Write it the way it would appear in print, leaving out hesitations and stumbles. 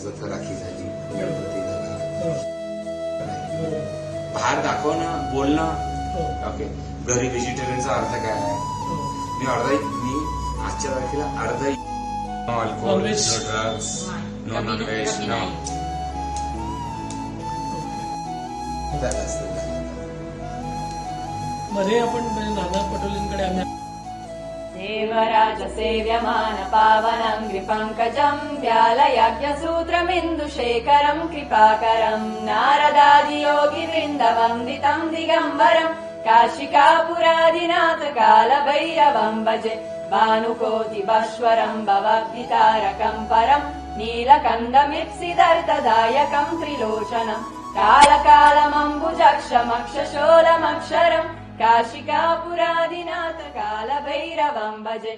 जसं राखी झाली, गणपती झाला, बाहेर दाखवणं, बोलणं. ओके, घरी व्हेजिटेरियनचा अर्थ काय आहे? मी आजच्या तारखेला no alcohol, no drugs, non-veg no, नो. मध्ये आपण नाना पटोलेंकडे आम्ही देवराज सेव्यमान पावनङ्घ्रिपङ्कजम् व्यालयज्ञसूत्रमिन्दुशेखरम् कृपाकरम् नारदादियोगिवृन्दवन्दितम् दिगम्बरम् काशिकापुरादिनाथ कालभैरवम् भजे भानुकोटिभस्वरम् भवद्गीतारकम् परम् नीलकण्डमिप्सिदर्थदायकम् त्रिलोचनम् कालकालमम्बुजक्षमक्षशोलमक्षरम् काशिकापुरादिनाथ कालभैरवम् भजे.